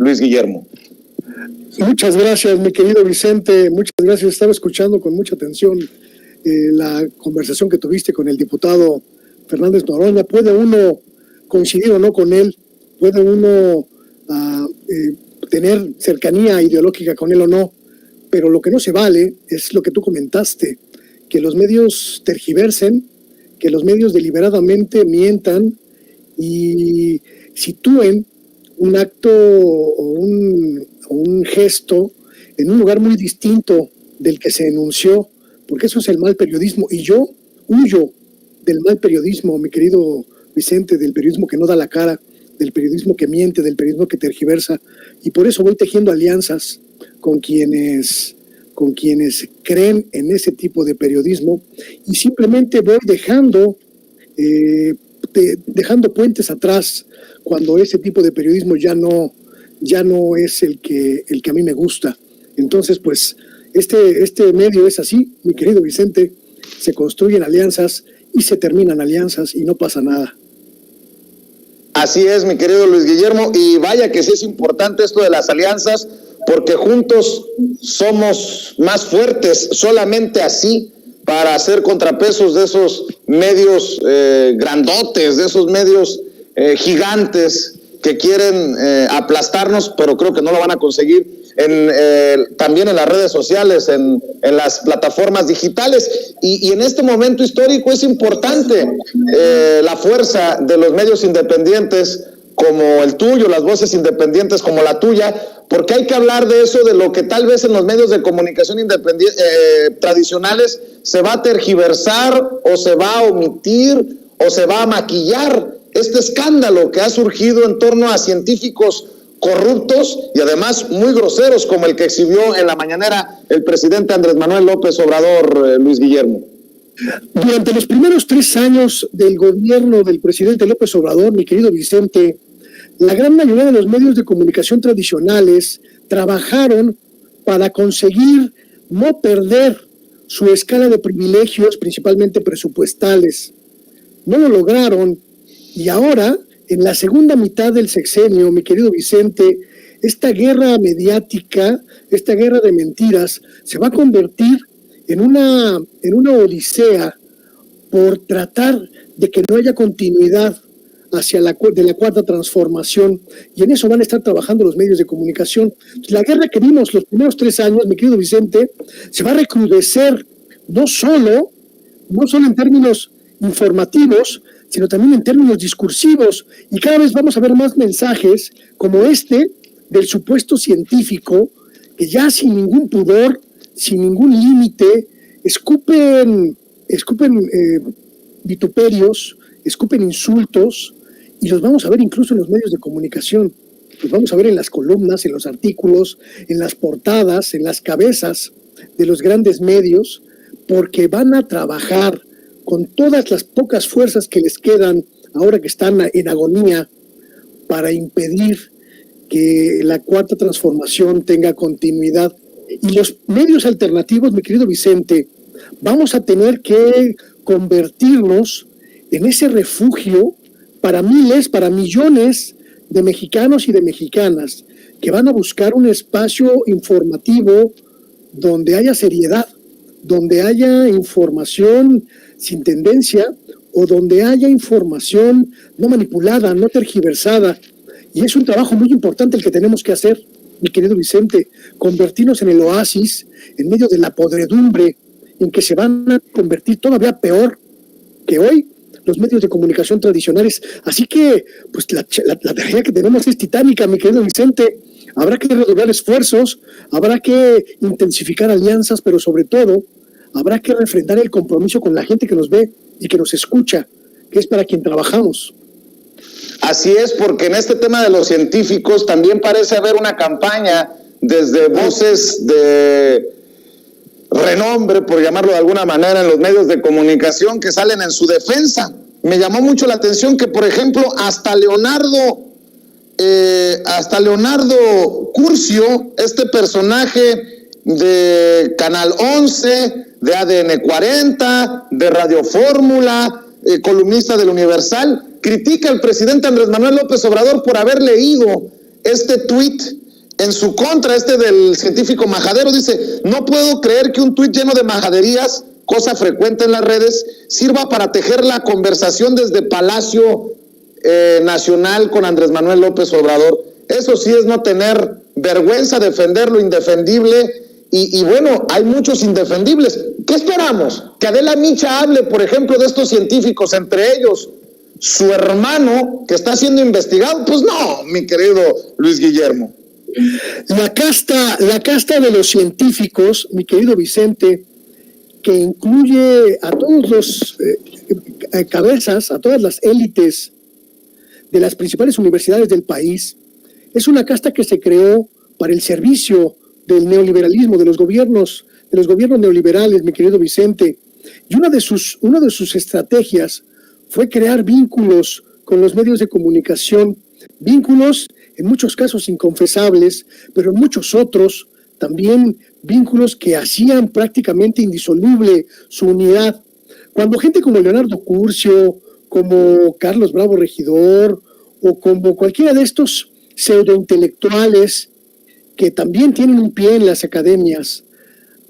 Luis Guillermo. Muchas gracias, mi querido Vicente, muchas gracias. Estaba escuchando con mucha atención la conversación que tuviste con el diputado Fernández Noroña. Puede uno coincidir o no con él, puede uno tener cercanía ideológica con él o no, pero lo que no se vale es lo que tú comentaste, que los medios tergiversen, que los medios deliberadamente mientan y sitúen un acto o un gesto en un lugar muy distinto del que se enunció, porque eso es el mal periodismo. Y yo huyo del mal periodismo, mi querido Vicente, del periodismo que no da la cara, del periodismo que miente, del periodismo que tergiversa, y por eso voy tejiendo alianzas con quienes creen en ese tipo de periodismo, y simplemente voy dejando puentes atrás cuando ese tipo de periodismo ya no es el que a mí me gusta. Entonces, pues, este medio es así, mi querido Vicente, se construyen alianzas y se terminan alianzas y no pasa nada. Así es, mi querido Luis Guillermo, y vaya que sí es importante esto de las alianzas, porque juntos somos más fuertes, solamente así, para hacer contrapesos de esos medios grandotes, de esos medios gigantes que quieren aplastarnos, pero creo que no lo van a conseguir también en las redes sociales, en las plataformas digitales. Y en este momento histórico es importante la fuerza de los medios independientes como el tuyo, las voces independientes como la tuya, porque hay que hablar de eso, de lo que tal vez en los medios de comunicación tradicionales se va a tergiversar o se va a omitir o se va a maquillar este escándalo que ha surgido en torno a científicos corruptos y además muy groseros, como el que exhibió en la mañanera el presidente Andrés Manuel López Obrador, Luis Guillermo. Durante los primeros 3 años del gobierno del presidente López Obrador, mi querido Vicente, la gran mayoría de los medios de comunicación tradicionales trabajaron para conseguir no perder su escala de privilegios, principalmente presupuestales. No lo lograron, y ahora, en la segunda mitad del sexenio, mi querido Vicente, esta guerra mediática, esta guerra de mentiras, se va a convertir en una odisea por tratar de que no haya continuidad de la cuarta transformación, y en eso van a estar trabajando los medios de comunicación. La guerra que vimos los primeros 3 años, mi querido Vicente, se va a recrudecer no solo en términos informativos, sino también en términos discursivos, y cada vez vamos a ver más mensajes como este del supuesto científico que ya sin ningún pudor, sin ningún límite, escupen vituperios, escupen insultos, y los vamos a ver incluso en los medios de comunicación. Los vamos a ver en las columnas, en los artículos, en las portadas, en las cabezas de los grandes medios, porque van a trabajar con todas las pocas fuerzas que les quedan ahora que están en agonía para impedir que la cuarta transformación tenga continuidad. Y los medios alternativos, mi querido Vicente, vamos a tener que convertirnos en ese refugio para miles, para millones de mexicanos y de mexicanas que van a buscar un espacio informativo donde haya seriedad, donde haya información sin tendencia o donde haya información no manipulada, no tergiversada. Y es un trabajo muy importante el que tenemos que hacer, mi querido Vicente, convertirnos en el oasis en medio de la podredumbre en que se van a convertir todavía peor que hoy los medios de comunicación tradicionales. Así que, pues la tarea que tenemos es titánica, mi querido Vicente. Habrá que redoblar esfuerzos, habrá que intensificar alianzas, pero sobre todo habrá que refrendar el compromiso con la gente que nos ve y que nos escucha, que es para quien trabajamos. Así es, porque en este tema de los científicos también parece haber una campaña desde voces de renombre, por llamarlo de alguna manera, en los medios de comunicación que salen en su defensa. Me llamó mucho la atención que, por ejemplo, hasta Leonardo Curcio, este personaje de Canal 11, de ADN 40, de Radio Fórmula, columnista del Universal, critica al presidente Andrés Manuel López Obrador por haber leído este tuit en su contra, del científico majadero. Dice: no puedo creer que un tuit lleno de majaderías, cosa frecuente en las redes, sirva para tejer la conversación desde Palacio Nacional con Andrés Manuel López Obrador. Eso sí es no tener vergüenza, defender lo indefendible. Y bueno, hay muchos indefendibles. ¿Qué esperamos? Que Adela Micha hable, por ejemplo, de estos científicos, entre ellos su hermano, que está siendo investigado. Pues no, mi querido Luis Guillermo. La casta de los científicos, mi querido Vicente, que incluye a todos los cabezas, a todas las élites de las principales universidades del país, es una casta que se creó para el servicio del neoliberalismo, de los gobiernos neoliberales, mi querido Vicente. Y una de sus estrategias fue crear vínculos con los medios de comunicación, vínculos en muchos casos inconfesables, pero en muchos otros también vínculos que hacían prácticamente indisoluble su unidad. Cuando gente como Leonardo Curcio, como Carlos Bravo Regidor, o como cualquiera de estos pseudointelectuales que también tienen un pie en las academias,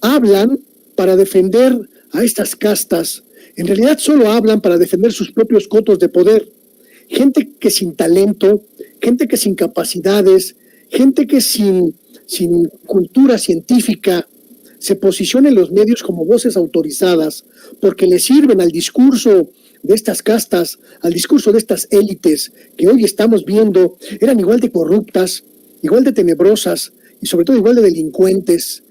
hablan para defender a estas castas, en realidad solo hablan para defender sus propios cotos de poder. Gente que sin talento, gente que sin capacidades, gente que sin cultura científica se posiciona en los medios como voces autorizadas porque le sirven al discurso de estas castas, al discurso de estas élites que hoy estamos viendo. Eran igual de corruptas, igual de tenebrosas y sobre todo igual de delincuentes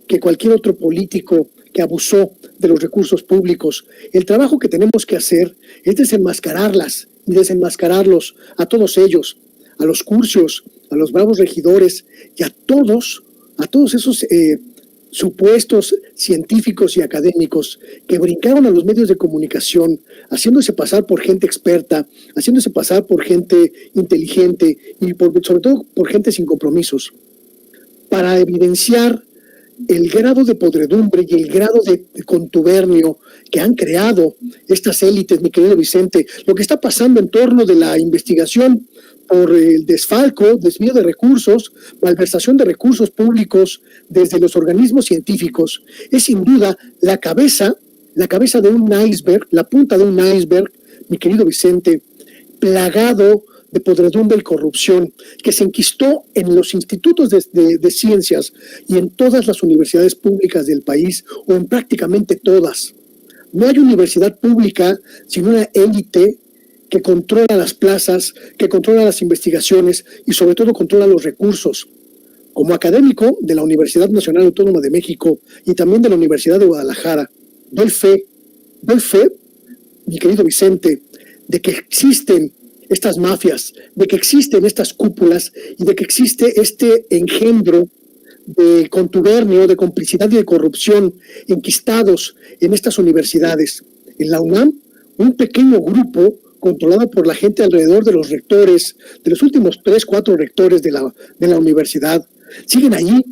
que cualquier otro político que abusó de los recursos públicos. El trabajo que tenemos que hacer es desenmascararlas y desenmascararlos a todos ellos, a los Curcios, a los Bravos Regidores y a todos esos supuestos científicos y académicos que brincaron a los medios de comunicación, haciéndose pasar por gente experta, haciéndose pasar por gente inteligente y sobre todo por gente sin compromisos, para evidenciar el grado de podredumbre y el grado de contubernio que han creado estas élites, mi querido Vicente. Lo que está pasando en torno de la investigación por el desfalco, desvío de recursos, malversación de recursos públicos desde los organismos científicos, es sin duda la cabeza de un iceberg, la punta de un iceberg, mi querido Vicente, plagado de podredumbre y corrupción, que se enquistó en los institutos de ciencias y en todas las universidades públicas del país, o en prácticamente todas. No hay universidad pública sin una élite que controla las plazas, que controla las investigaciones y sobre todo controla los recursos. Como académico de la Universidad Nacional Autónoma de México y también de la Universidad de Guadalajara, doy fe, mi querido Vicente, de que existen estas mafias, de que existen estas cúpulas y de que existe este engendro de contubernio, de complicidad y de corrupción enquistados en estas universidades. En la UNAM, un pequeño grupo controlado por la gente alrededor de los rectores, de los últimos 3, 4 rectores de la universidad, siguen allí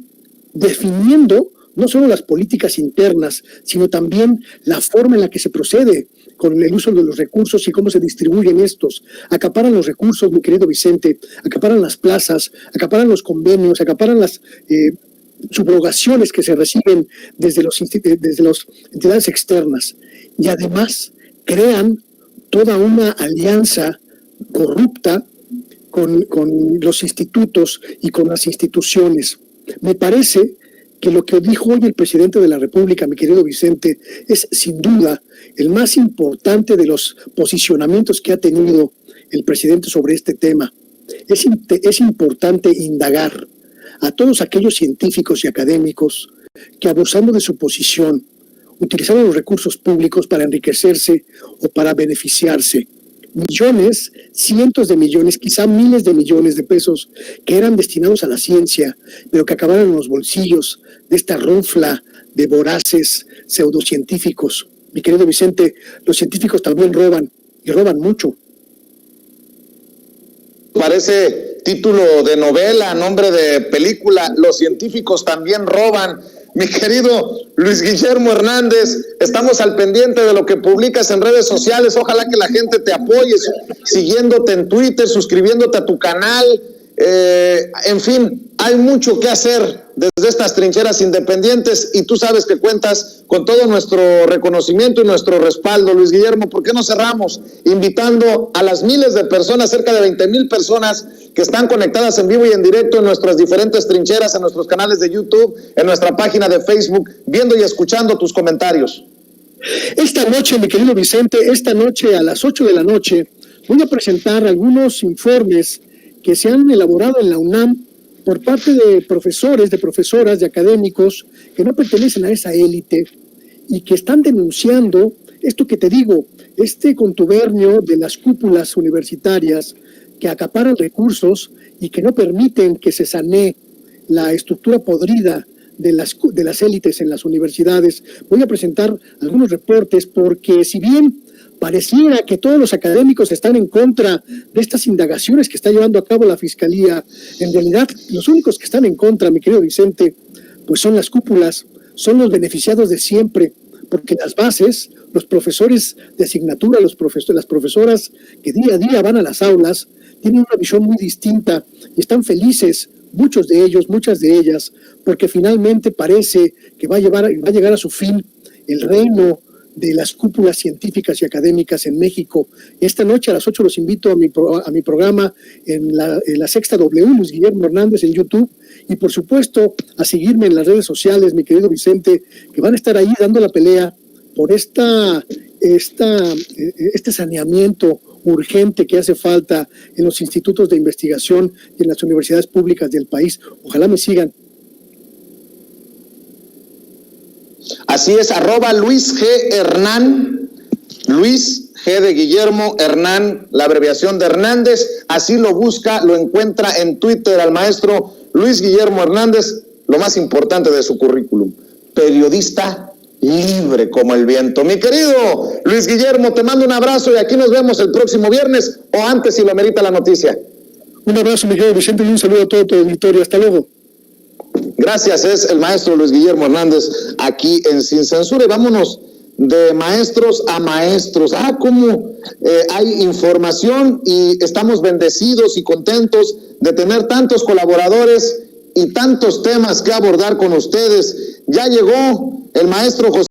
definiendo no solo las políticas internas, sino también la forma en la que se procede con el uso de los recursos y cómo se distribuyen estos. Acaparan los recursos, mi querido Vicente, acaparan las plazas, acaparan los convenios, acaparan las subrogaciones que se reciben desde las entidades externas. Y además crean toda una alianza corrupta con los institutos y con las instituciones. Me parece que lo que dijo hoy el presidente de la República, mi querido Vicente, es sin duda el más importante de los posicionamientos que ha tenido el presidente sobre este tema. Es importante indagar a todos aquellos científicos y académicos que, abusando de su posición, utilizaron los recursos públicos para enriquecerse o para beneficiarse. Millones, cientos de millones, quizá miles de millones de pesos que eran destinados a la ciencia, pero que acabaron en los bolsillos de esta ronfla de voraces pseudocientíficos. Mi querido Vicente, los científicos también roban, y roban mucho. Parece título de novela, nombre de película. Los científicos también roban. Mi querido Luis Guillermo Hernández, estamos al pendiente de lo que publicas en redes sociales. Ojalá que la gente te apoye, siguiéndote en Twitter, suscribiéndote a tu canal, En fin, hay mucho que hacer desde estas trincheras independientes y tú sabes que cuentas con todo nuestro reconocimiento y nuestro respaldo, Luis Guillermo. ¿Por qué no cerramos invitando a las miles de personas, cerca de 20,000 personas que están conectadas en vivo y en directo en nuestras diferentes trincheras, en nuestros canales de YouTube, en nuestra página de Facebook, viendo y escuchando tus comentarios? Esta noche, mi querido Vicente, esta noche a las 8 de la noche voy a presentar algunos informes que se han elaborado en la UNAM por parte de profesores, de profesoras, de académicos que no pertenecen a esa élite y que están denunciando esto que te digo, este contubernio de las cúpulas universitarias que acaparan recursos y que no permiten que se sanee la estructura podrida de las élites en las universidades. Voy a presentar algunos reportes porque si bien pareciera que todos los académicos están en contra de estas indagaciones que está llevando a cabo la Fiscalía, en realidad los únicos que están en contra, mi querido Vicente, pues son las cúpulas, son los beneficiados de siempre, porque las bases, los profesores de asignatura, las profesoras que día a día van a las aulas, tienen una visión muy distinta y están felices, muchos de ellos, muchas de ellas, porque finalmente parece que va a llegar a su fin el reino de las cúpulas científicas y académicas en México. Esta noche a las 8 los invito a mi programa en la Sexta W, Luis Guillermo Hernández en YouTube, y por supuesto a seguirme en las redes sociales, mi querido Vicente, que van a estar ahí dando la pelea por este saneamiento urgente que hace falta en los institutos de investigación y en las universidades públicas del país. Ojalá me sigan. Así es, @Luis G. Hernán, Luis G. de Guillermo, Hernán, la abreviación de Hernández, así lo busca, lo encuentra en Twitter al maestro Luis Guillermo Hernández, lo más importante de su currículum, periodista libre como el viento. Mi querido Luis Guillermo, te mando un abrazo y aquí nos vemos el próximo viernes o antes si lo amerita la noticia. Un abrazo, mi querido Vicente, y un saludo a todo tu auditorio. Hasta luego. Gracias, es el maestro Luis Guillermo Hernández aquí en Sin Censura. Y vámonos de maestros a maestros. Cómo hay información y estamos bendecidos y contentos de tener tantos colaboradores y tantos temas que abordar con ustedes. Ya llegó el maestro José